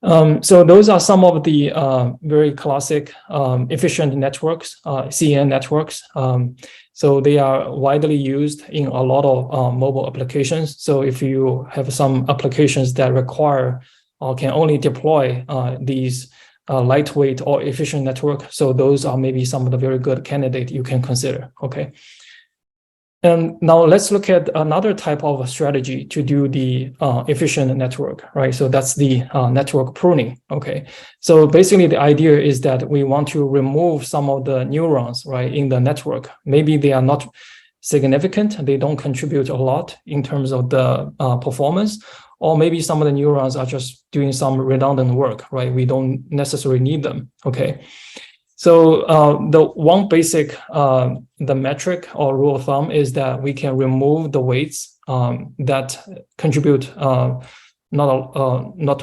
So those are some of the very classic efficient networks, CN networks. So they are widely used in a lot of mobile applications. So if you have some applications that require or can only deploy these lightweight or efficient network, so those are maybe some of the very good candidates you can consider, okay? And now let's look at another type of strategy to do the efficient network, right? So that's the network pruning, okay? So basically the idea is that we want to remove some of the neurons, right, in the network. Maybe they are not significant, they don't contribute a lot in terms of the performance, or maybe some of the neurons are just doing some redundant work, right? We don't necessarily need them, okay? So the one basic, the metric or rule of thumb is that we can remove the weights that contribute not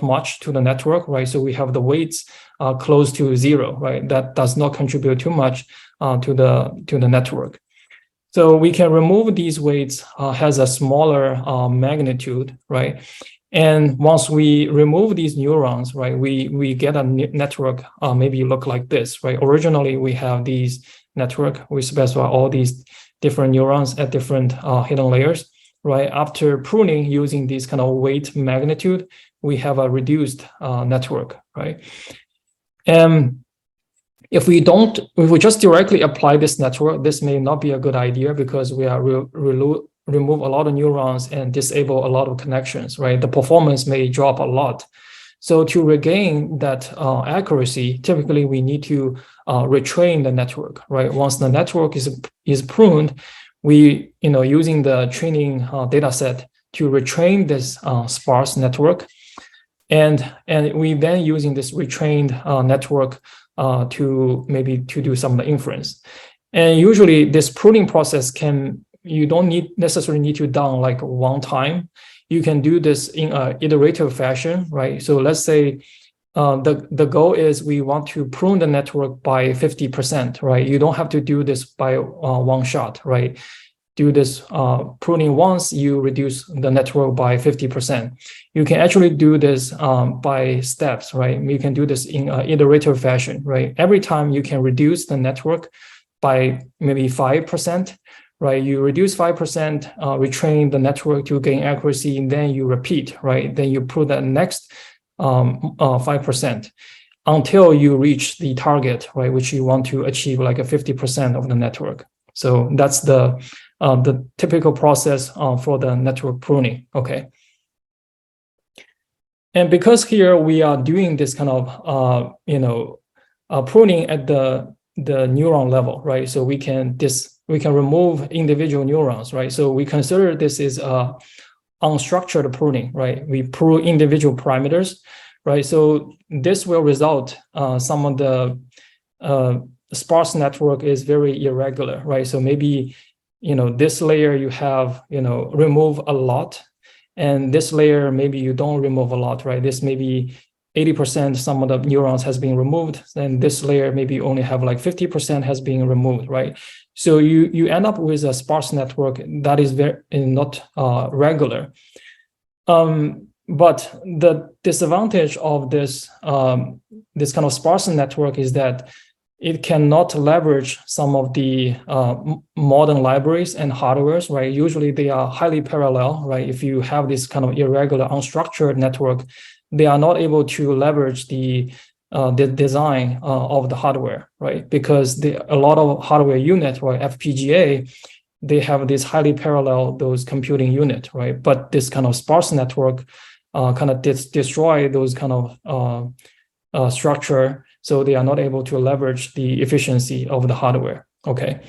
much to the network, right? So we have the weights close to zero, right? That does not contribute too much to the network. So we can remove these weights has a smaller magnitude, right? And once we remove these neurons, right, we get a network maybe look like this, right? Originally, we have these network, we specify all these different neurons at different hidden layers, right? After pruning using this kind of weight magnitude, we have a reduced network, right? And if we just directly apply this network, this may not be a good idea because we are remove a lot of neurons and disable a lot of connections, right? The performance may drop a lot. So to regain that accuracy, typically we need to retrain the network, right? Once the network is pruned, we, using the training data set to retrain this sparse network. And we then using this retrained network to do some of the inference. And usually this pruning process you don't necessarily need to done like one time. You can do this in an iterative fashion, right? So let's say the goal is we want to prune the network by 50%, right? You don't have to do this by one shot, right? Do this pruning once, you reduce the network by 50%. You can actually do this by steps, right? You can do this in an iterative fashion, right? Every time you can reduce the network by maybe 5%, right? You reduce 5%, retrain the network to gain accuracy, and then you repeat, right? Then you put the next 5% until you reach the target, right? Which you want to achieve like a 50% of the network. So that's the typical process for the network pruning, okay? And because here we are doing this kind of, pruning at the neuron level, right? So we can remove individual neurons, right? So we consider this is unstructured pruning, right? We prune individual parameters, right? So this will result some of the sparse network is very irregular, right? So maybe, this layer you have, remove a lot, and this layer maybe you don't remove a lot, right? This maybe 80% some of the neurons has been removed, and this layer maybe only have like 50% has been removed, right? So you end up with a sparse network that is not regular. But the disadvantage of this this kind of sparse network is that it cannot leverage some of the modern libraries and hardwares, right? Usually they are highly parallel, right? If you have this kind of irregular, unstructured network, they are not able to leverage the design of the hardware, right? Because a lot of hardware unit, right, FPGA, they have this highly parallel those computing unit, right? But this kind of sparse network kind of destroy those kind of structure, so they are not able to leverage the efficiency of the hardware, okay?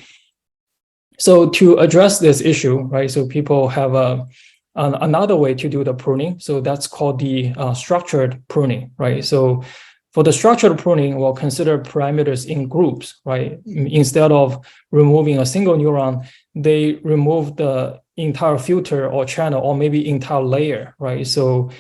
So to address this issue, right, so people have another way to do the pruning. So that's called the structured pruning, right? So for the structured pruning, we'll consider parameters in groups, right? Instead of removing a single neuron, they remove the entire filter or channel or maybe entire layer, right? So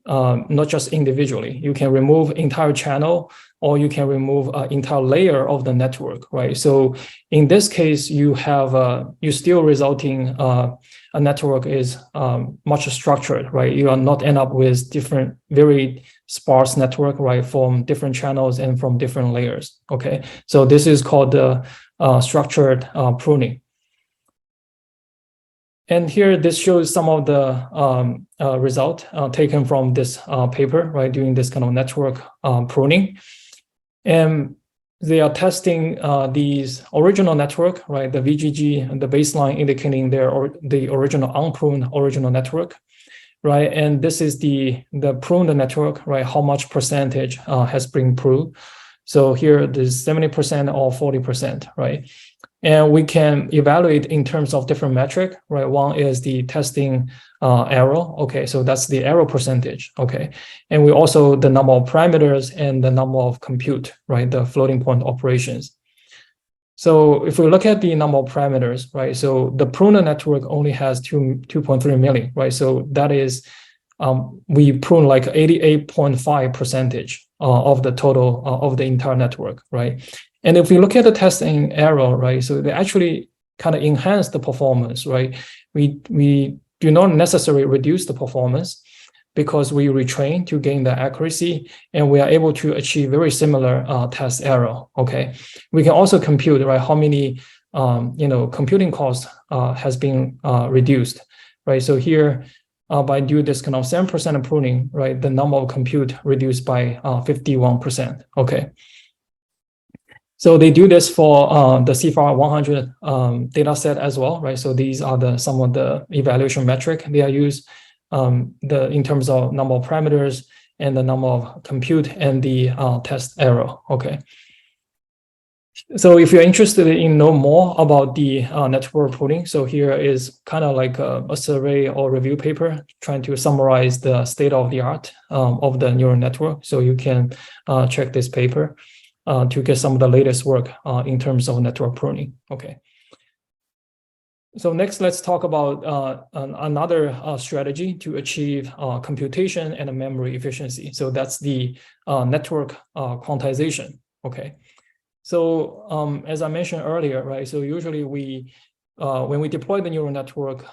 not just individually. You can remove entire channel, or you can remove an entire layer of the network, right? So in this case, you have you still resulting a network is much structured, right? You are not end up with different, very sparse network, right, from different channels and from different layers. Okay, so this is called the structured pruning. And here, this shows some of the result taken from this paper, right, doing this kind of network pruning. And they are testing these original network, right, the VGG and the baseline indicating the original unpruned original network, right? And this is the pruned network, right? How much percentage has been pruned? So here, there's 70% or 40%, right? And we can evaluate in terms of different metric, right? One is the testing error. Okay, so that's the error percentage. Okay, and we also the number of parameters and the number of compute, right? The floating point operations. So if we look at the number of parameters, right? So the pruned network only has 2.3 million, right? So that is we prune like 88.5% of the total of the entire network, right? And if we look at the testing error, right, so they actually kind of enhance the performance, right? We do not necessarily reduce the performance because we retrain to gain the accuracy, and we are able to achieve very similar test error. Okay, we can also compute, right, how many computing cost has been reduced, right? So here, by doing this kind of 7% of pruning, right, the number of compute reduced by 51%. Okay. So they do this for the CFAR 100 data set as well, right? So these are some of the evaluation metric they are used in terms of number of parameters and the number of compute and the test error. Okay. So if you're interested in know more about the network pruning, so here is kind of like a survey or review paper trying to summarize the state of the art of the neural network. So you can check this paper to get some of the latest work in terms of network pruning. Okay. So next, let's talk about another strategy to achieve computation and memory efficiency. So that's the network quantization. Okay. So as I mentioned earlier, right? So usually when we deploy the neural network,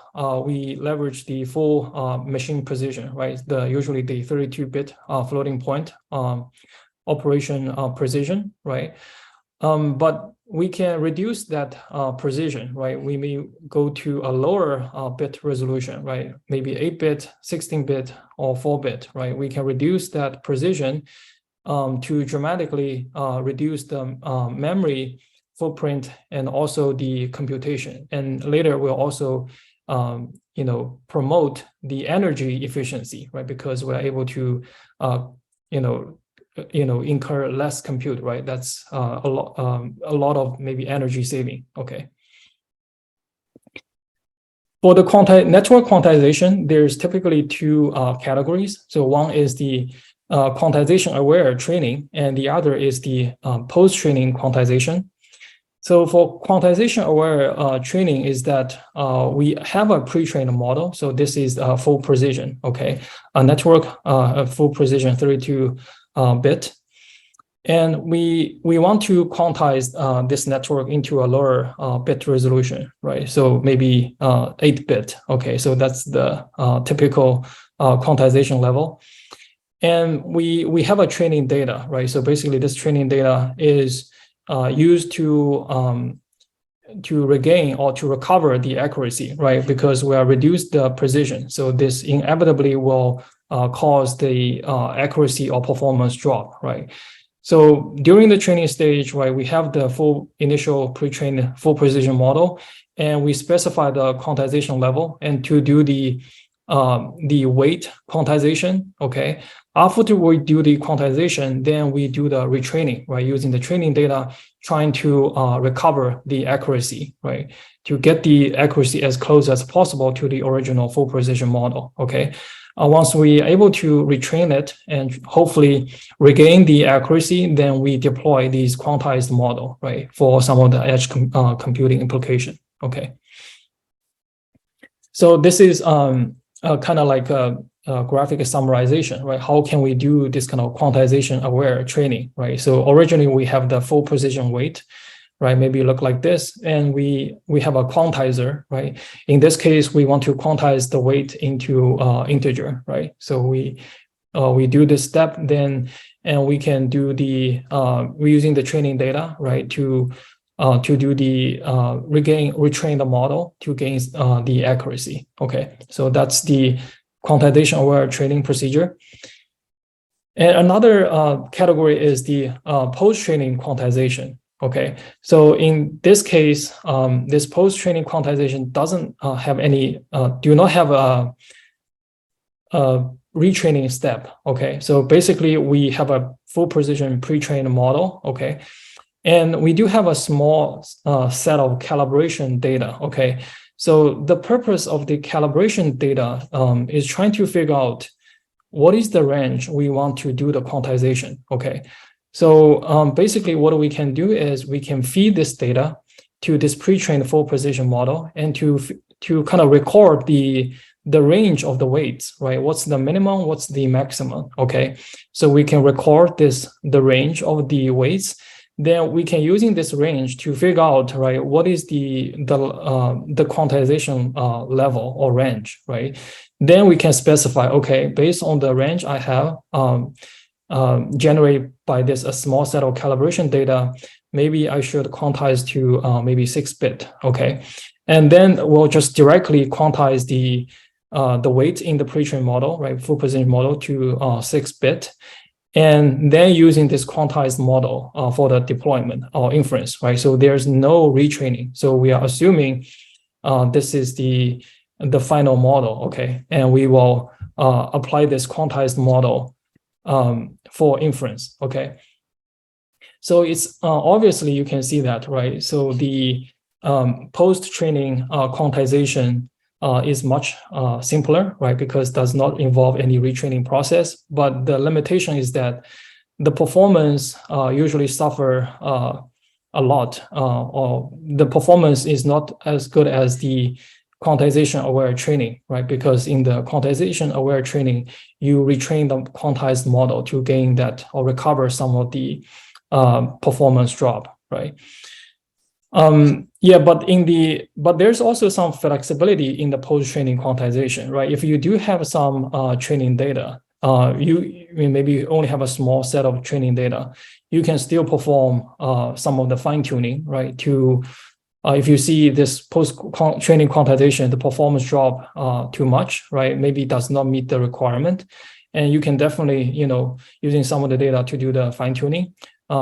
we leverage the full machine precision, right? Usually the 32-bit floating point operation precision, right? But we can reduce that precision, right? We may go to a lower bit resolution, right? Maybe 8-bit, 16-bit, or 4-bit, right? We can reduce that precision to dramatically reduce the memory footprint and also the computation. And later we'll also, promote the energy efficiency, right? Because we're able to, incur less compute, right? That's a lot of maybe energy saving. Okay. For the network quantization, there's typically two categories. So one is the quantization aware training, and the other is the post-training quantization. So for quantization aware training is that we have a pre-trained model. So this is full precision, okay? A network, full precision 32-bit. And we want to quantize this network into a lower bit resolution, right? So maybe 8-bit, okay? So that's the typical quantization level. And we have a training data, right? So basically this training data is used to regain or to recover the accuracy, right? Because we are reduced the precision. So this inevitably will cause the accuracy or performance drop, right? So during the training stage, right, we have the full initial pre-trained full precision model, and we specify the quantization level and to do the weight quantization, okay? After we do the quantization, then we do the retraining, right? Using the training data, trying to recover the accuracy, right? To get the accuracy as close as possible to the original full precision model, okay? Once we are able to retrain it and hopefully regain the accuracy, then we deploy these quantized model, right? For some of the edge computing implication, okay? So this is kind of like graphic summarization, right? How can we do this kind of quantization aware training, right? So originally we have the full precision weight, right? Maybe look like this, and we have a quantizer, right? In this case, we want to quantize the weight into integer, right? So we do this step, then, and we can do the we're using the training data, right, to do the retrain the model to gain the accuracy. Okay, so that's the quantization aware training procedure. And another category is the post-training quantization. Okay, so in this case, this post-training quantization doesn't have any, do not have a retraining step. Okay, so basically we have a full precision pre-trained model. Okay, and we do have a small set of calibration data. Okay, so the purpose of the calibration data is trying to figure out what is the range we want to do the quantization. Okay, so basically what we can do is we can feed this data to this pre-trained full precision model and to kind of record the range of the weights, right? What's the minimum, what's the maximum, okay? So we can record the range of the weights. Then we can using this range to figure out, right, what is the quantization level or range, right? Then we can specify, okay, based on the range I have generated by this a small set of calibration data, maybe I should quantize to maybe 6-bit, okay? And then we'll just directly quantize the weight in the pre-trained model, right, full precision model to 6-bit. And then using this quantized model for the deployment or inference, right? So there's no retraining. So we are assuming this is the final model, okay? And we will apply this quantized model for inference, okay? So it's obviously you can see that, right? So the post-training quantization is much simpler, right? Because it does not involve any retraining process. But the limitation is that the performance usually suffer a lot, or the performance is not as good as the quantization-aware training, right? Because in the quantization-aware training, you retrain the quantized model to gain that or recover some of the performance drop, right? Yeah, but there's also some flexibility in the post-training quantization, right? If you do have some training data, maybe you only have a small set of training data, you can still perform some of the fine-tuning, right? To if you see this post-training quantization, the performance drop too much, right? Maybe it does not meet the requirement, and you can definitely, using some of the data to do the fine-tuning,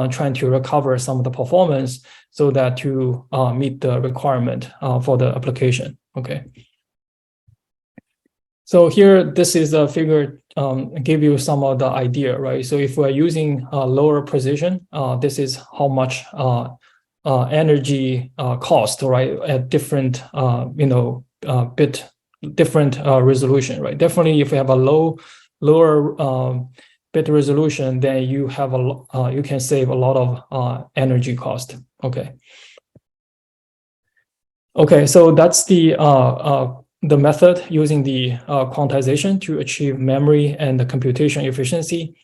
trying to recover some of the performance so that to meet the requirement for the application. Okay. So here, this is a figure give you some of the idea, right? So if we're using lower precision, this is how much energy cost, right, at different bit different resolution, right? Definitely, if you have a lower bit resolution, then you have you can save a lot of energy cost. Okay. Okay, so that's the method using the quantization to achieve memory and the computation efficiency.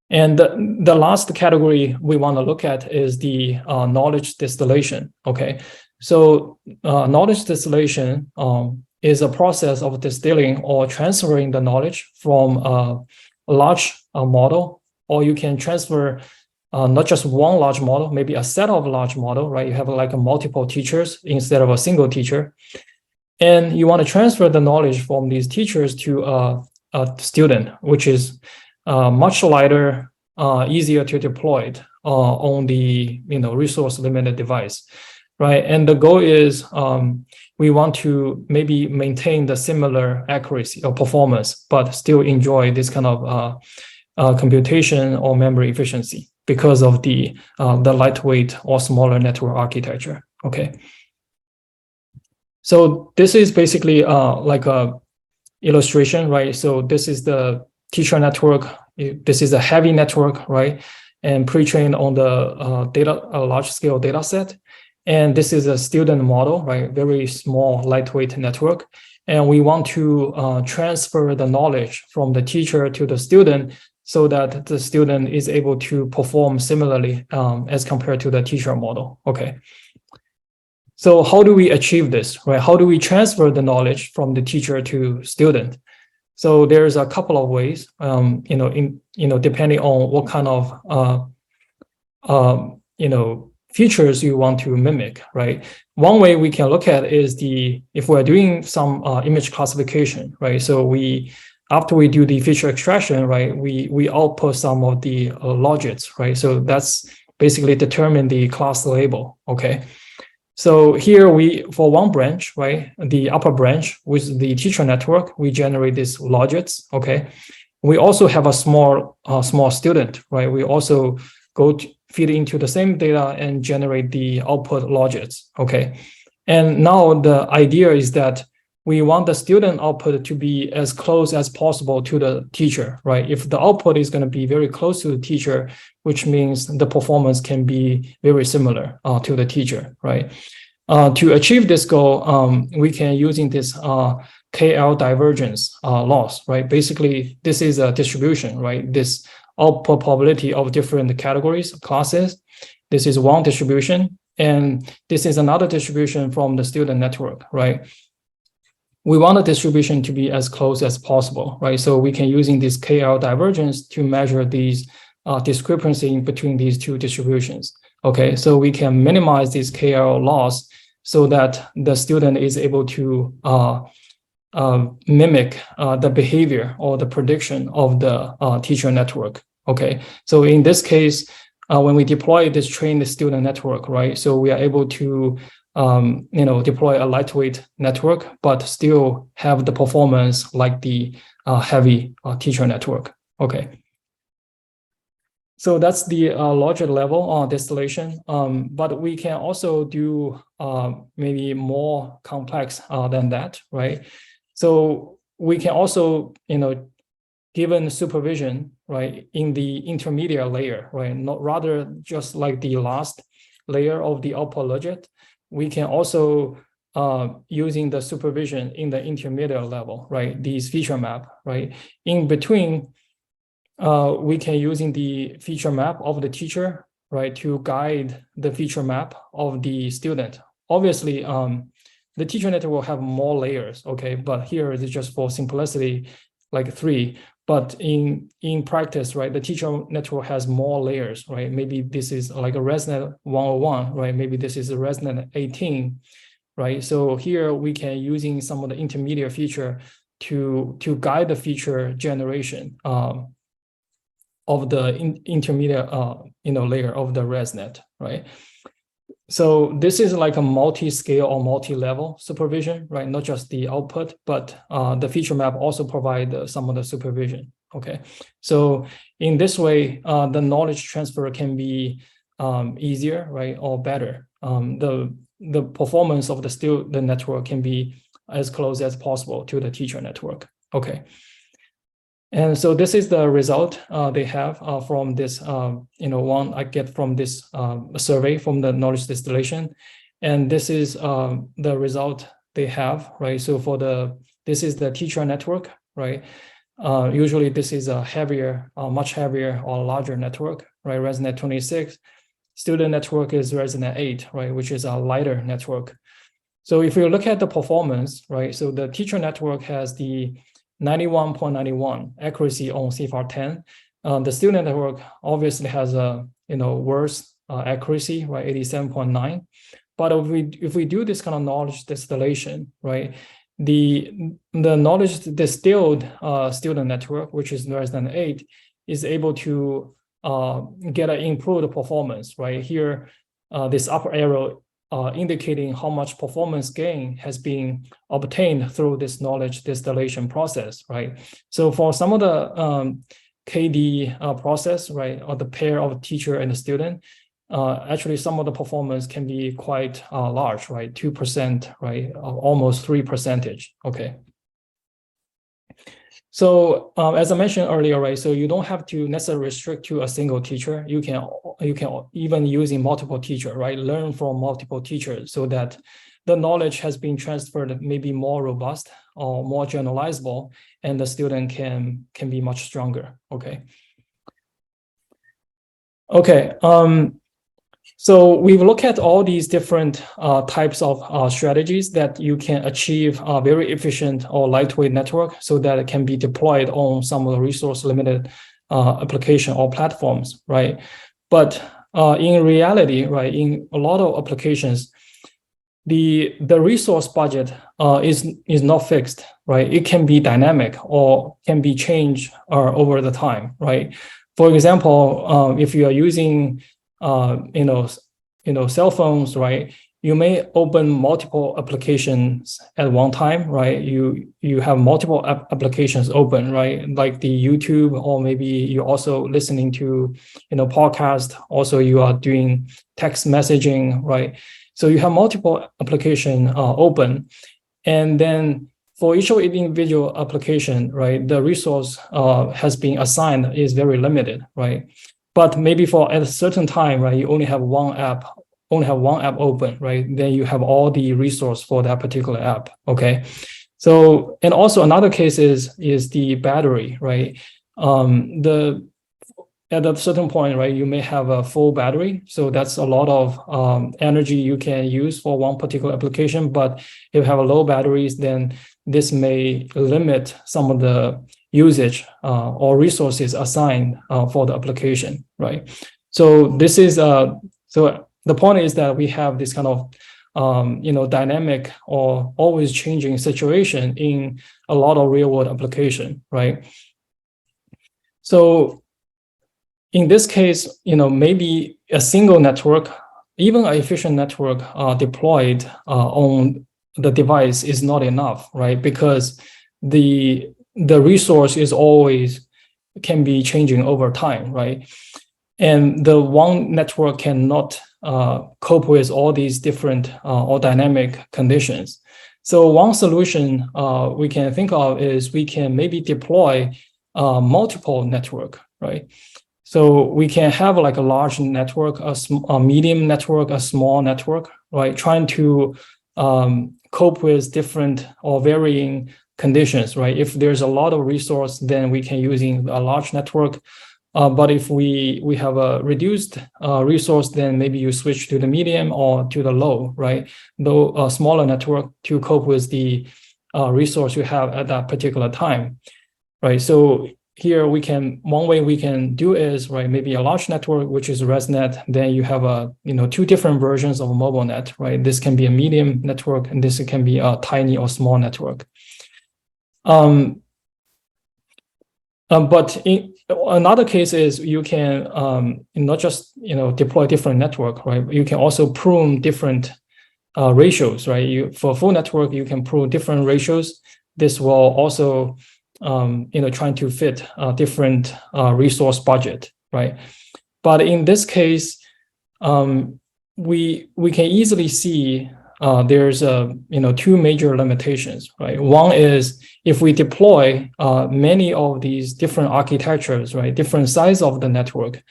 And the last category we want to look at is the knowledge distillation. Okay, so knowledge distillation is a process of distilling or transferring the knowledge from a large model, or you can transfer not just one large model, maybe a set of large model, right? You have like a multiple teachers instead of a single teacher. And you want to transfer the knowledge from these teachers to a student, which is much lighter, easier to deploy on the resource limited device, right? And the goal is we want to maybe maintain the similar accuracy or performance, but still enjoy this kind of computation or memory efficiency because of the lightweight or smaller network architecture. Okay. So this is basically like a illustration, right? So this is the teacher network. This is a heavy network, right? And pre-trained on the large scale data set. And this is a student model, right? Very small, lightweight network. and we want to transfer the knowledge from the teacher to the student so that the student is able to perform similarly as compared to the teacher model. Okay. So how do we achieve this, right? How do we transfer the knowledge from the teacher to student? So there's a couple of ways, depending on what kind of, features you want to mimic, right? One way we can look at is if we're doing some image classification, right? So after we do the feature extraction, right, we output some of the logits, right? So that's basically determine the class label, okay? So here for one branch, right, the upper branch with the teacher network, we generate these logits, okay? We also have a small student, right? We also feed into the same data and generate the output logits, okay? And now the idea is that we want the student output to be as close as possible to the teacher, right? If the output is going to be very close to the teacher, which means the performance can be very similar to the teacher, right? To achieve this goal, we can using this KL divergence loss, right? Basically, this is a distribution, right? This output probability of different categories, classes. This is one distribution, and this is another distribution from the student network, right? We want the distribution to be as close as possible, right? So we can using this KL divergence to measure these discrepancy between these two distributions. Okay, so we can minimize this KL loss so that the student is able to mimic the behavior or the prediction of the teacher network. Okay, so in this case, when we deploy this trained student network, right? So we are able to deploy a lightweight network, but still have the performance like the heavy teacher network. Okay. So that's the logic level distillation, but we can also do maybe more complex than that, right? So we can also, given supervision, right, in the intermediate layer, right, not rather just like the last layer of the output logit, we can also using the supervision in the intermediate level, right, these feature map, right, in between. We can using the feature map of the teacher, right, to guide the feature map of the student. Obviously, the teacher network will have more layers, okay, but here is just for simplicity, like 3. But in practice, right, the teacher network has more layers, right? Maybe this is like a ResNet 101, right? Maybe this is a ResNet 18, right? So here we can using some of the intermediate feature to guide the feature generation of the intermediate layer of the ResNet, right? So this is like a multi-scale or multi-level supervision, right? Not just the output, but the feature map also provide some of the supervision, okay? So in this way, the knowledge transfer can be easier, right, or better. The performance of the network can be as close as possible to the teacher network, okay? And so this is the result they have from this, one I get from this survey from the knowledge distillation. And this is the result they have, right? So this is the teacher network, right? Usually this is a heavier, much heavier or larger network, right? ResNet 26. Student network is ResNet 8, right? Which is a lighter network. So if you look at the performance, right? So the teacher network has the 91.91 accuracy on CFAR 10. The student network obviously has a worse accuracy, right, 87.9. But if we do this kind of knowledge distillation, right, the knowledge distilled student network, which is ResNet 8, is able to get an improved performance, right? Here, this upper arrow indicating how much performance gain has been obtained through this knowledge distillation process, right? So for some of the KD process, right, or the pair of teacher and the student, actually some of the performance can be quite large, right? 2%, right? Almost 3%, okay? So as I mentioned earlier, right, so you don't have to necessarily restrict to a single teacher. You can even using multiple teacher, right, learn from multiple teachers so that the knowledge has been transferred maybe more robust or more generalizable, and the student can be much stronger. Okay. Okay. So we've looked at all these different types of strategies that you can achieve a very efficient or lightweight network so that it can be deployed on some of the resource limited application or platforms, right? But in reality, right, in a lot of applications, the resource budget is not fixed, right? It can be dynamic or can be changed over the time, right? For example, if you are using cell phones, right? You may open multiple applications at one time, right? You have multiple applications open, right? Like the YouTube, or maybe you're also listening to, podcast. Also, you are doing text messaging, right? So you have multiple application open, and then for each individual application, right, the resource has been assigned is very limited, right? But maybe for at a certain time, right, you only have one app open, right? Then you have all the resource for that particular app. Okay. So, and also another case is the battery, right? At a certain point, right, you may have a full battery. So that's a lot of energy you can use for one particular application. But if you have a low batteries, then this may limit some of the usage or resources assigned for the application, right? So this is so the point is that we have this kind of dynamic or always changing situation in a lot of real world application, right? So in this case, maybe a single network, even an efficient network deployed on the device is not enough, right? Because the resource is always can be changing over time, right? And the one network cannot cope with all these different or dynamic conditions. So one solution we can think of is we can maybe deploy multiple network, right? So we can have like a large network, a medium network, a small network, right? Trying to cope with different or varying conditions, right? If there's a lot of resource, then we can using a large network. But if we have a reduced resource, then maybe you switch to the medium or to the low, right? Though a smaller network to cope with the resource you have at that particular time, right? So here one way we can do is, right, maybe a large network, which is ResNet, then you have two different versions of a mobile net, right? This can be a medium network and this can be a tiny or small network. But in another case is you can not just deploy different network, right? You can also prune different ratios, right? For a full network, you can prune different ratios. This will also trying to fit a different resource budget, right? But in this case, we can easily see there's two major limitations, right? One is if we deploy many of these different architectures, right, different size of the network,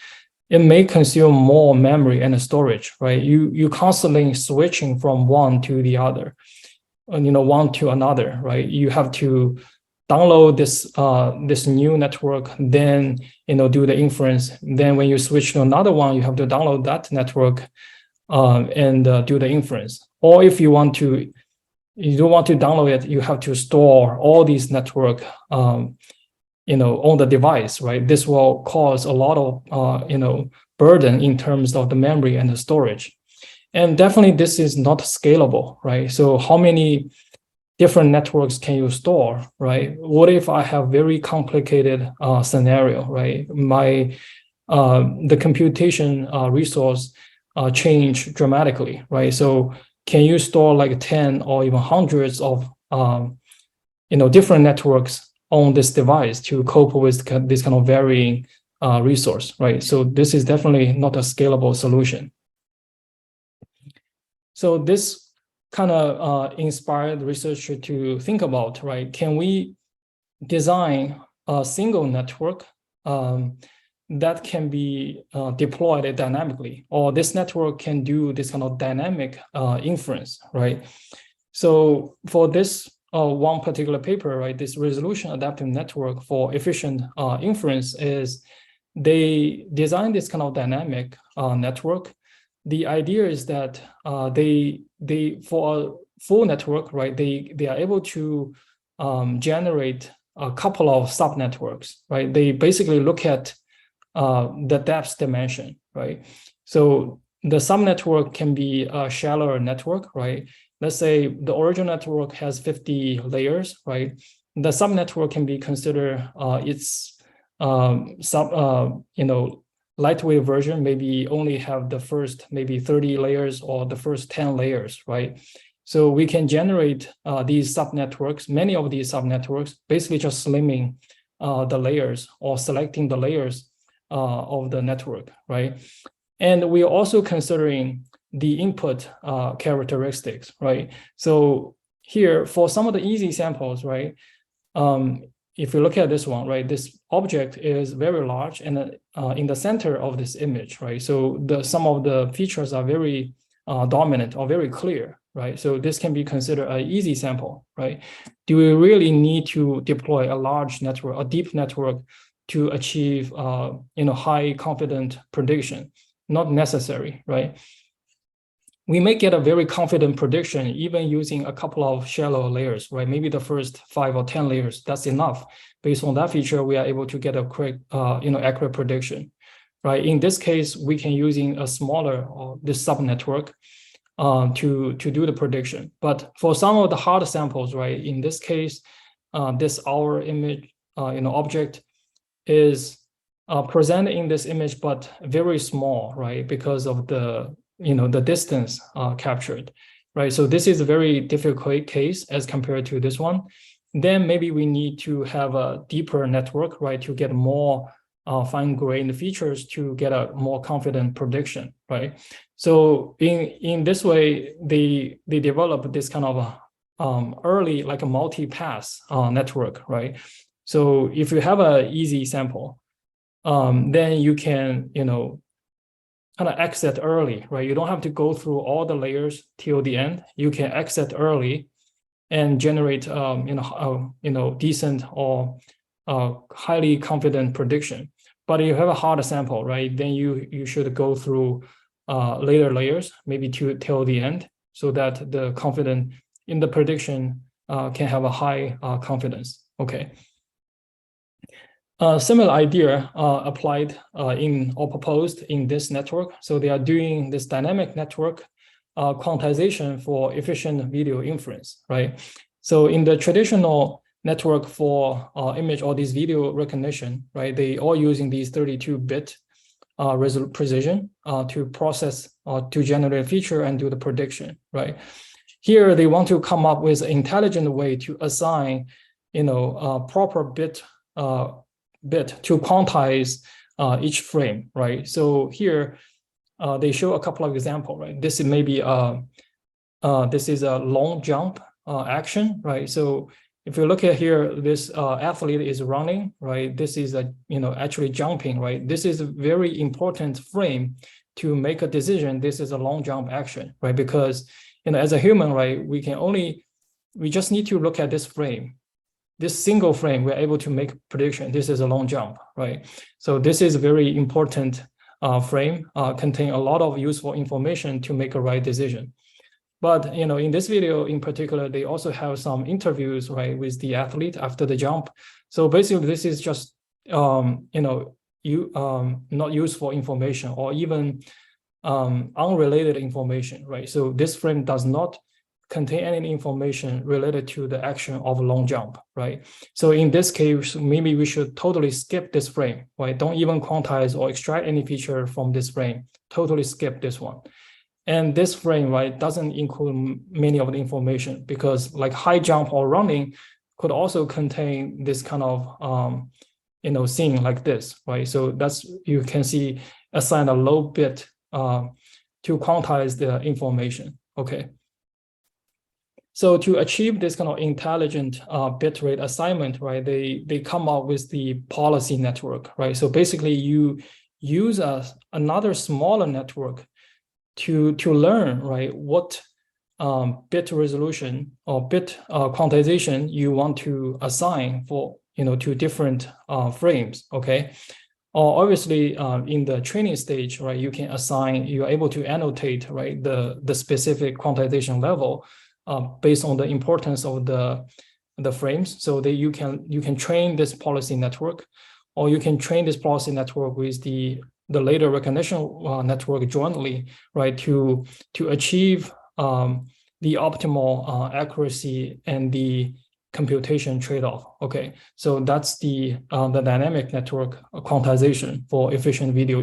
it may consume more memory and storage, right? You constantly switching from one to the other, one to another, right? You have to download this new network, then do the inference. Then when you switch to another one, you have to download that network and do the inference. Or if you don't want to download it, you have to store all these network on the device, right? This will cause a lot of burden in terms of the memory and the storage. And definitely this is not scalable, right? So how many different networks can you store, right? What if I have very complicated scenario, right? The computation resource change dramatically, right? So can you store like 10 or even hundreds of different networks on this device to cope with this kind of varying resource, right? So this is definitely not a scalable solution. So this kind of inspired the researcher to think about, right? Can we design a single network that can be deployed dynamically, or this network can do this kind of dynamic inference, right? So for this one particular paper, right, this resolution adaptive network for efficient inference is they designed this kind of dynamic network. The idea is that they for a full network, right, they are able to generate a couple of subnetworks, right? They basically look at the depth dimension, right? So the subnetwork can be a shallower network, right? Let's say the original network has 50 layers, right? The subnetwork can be considered its lightweight version, maybe only have the first maybe 30 layers or the first 10 layers, right? So we can generate these subnetworks, many of these subnetworks, basically just slimming the layers or selecting the layers of the network, right? And we are also considering the input characteristics, right? So here, for some of the easy samples, right? If you look at this one, right, this object is very large and in the center of this image, right? So some of the features are very dominant or very clear, right? So this can be considered an easy sample, right? Do we really need to deploy a large network, a deep network to achieve, high confident prediction? Not necessary, right? We may get a very confident prediction even using a couple of shallow layers, right? Maybe the first 5 or 10 layers, that's enough. Based on that feature, we are able to get a quick, accurate prediction, right? In this case, we can using a smaller this subnetwork to do the prediction. But for some of the hard samples, right? In this case, this our image, object is presented in this image, but very small, right? Because of the the distance captured, right? So this is a very difficult case as compared to this one. Then maybe we need to have a deeper network, right, to get more fine-grained features to get a more confident prediction, right? So in this way, they develop this kind of early, like a multi-pass network, right? So if you have an easy sample, then you can, kind of exit early, right? You don't have to go through all the layers till the end. You can exit early and generate, decent or highly confident prediction. But if you have a harder sample, right, then you should go through later layers, maybe till the end, so that the confident in the prediction can have a high confidence. Okay. Similar idea applied in or proposed in this network. So they are doing this dynamic network quantization for efficient video inference, right? So in the traditional network for image or this video recognition, right, they all using these 32-bit precision to process or to generate a feature and do the prediction, right? Here they want to come up with an intelligent way to assign, proper bit to quantize each frame, right? So here they show a couple of examples, right? This is maybe this is a long jump action, right? So if you look at here, this athlete is running, right? This is actually jumping, right? This is a very important frame to make a decision. This is a long jump action, right? Because as a human, right, we just need to look at this frame. This single frame, we're able to make prediction. This is a long jump, right? So this is a very important frame, contain a lot of useful information to make a right decision. But in this video in particular, they also have some interviews, right, with the athlete after the jump. So basically, this is just not useful information or even unrelated information, right? So this frame does not contain any information related to the action of a long jump, right? So in this case, maybe we should totally skip this frame, right? Don't even quantize or extract any feature from this frame. Totally skip this one. And this frame, right, doesn't include many of the information because like high jump or running could also contain this kind of, scene like this, right? So that's, you can see, assign a low bit to quantize the information, okay? So to achieve this kind of intelligent bitrate assignment, right, they come up with the policy network, right? So basically you use another smaller network to learn, right, what bit resolution or bit quantization you want to assign for, to different frames, okay? Or obviously in the training stage, right, you can assign, you're able to annotate, right, the specific quantization level based on the importance of the frames, so that you can train this policy network, or you can train this policy network with the later recognition network jointly, right, to achieve the optimal accuracy and the computation trade-off. Okay, so that's the dynamic network quantization for efficient video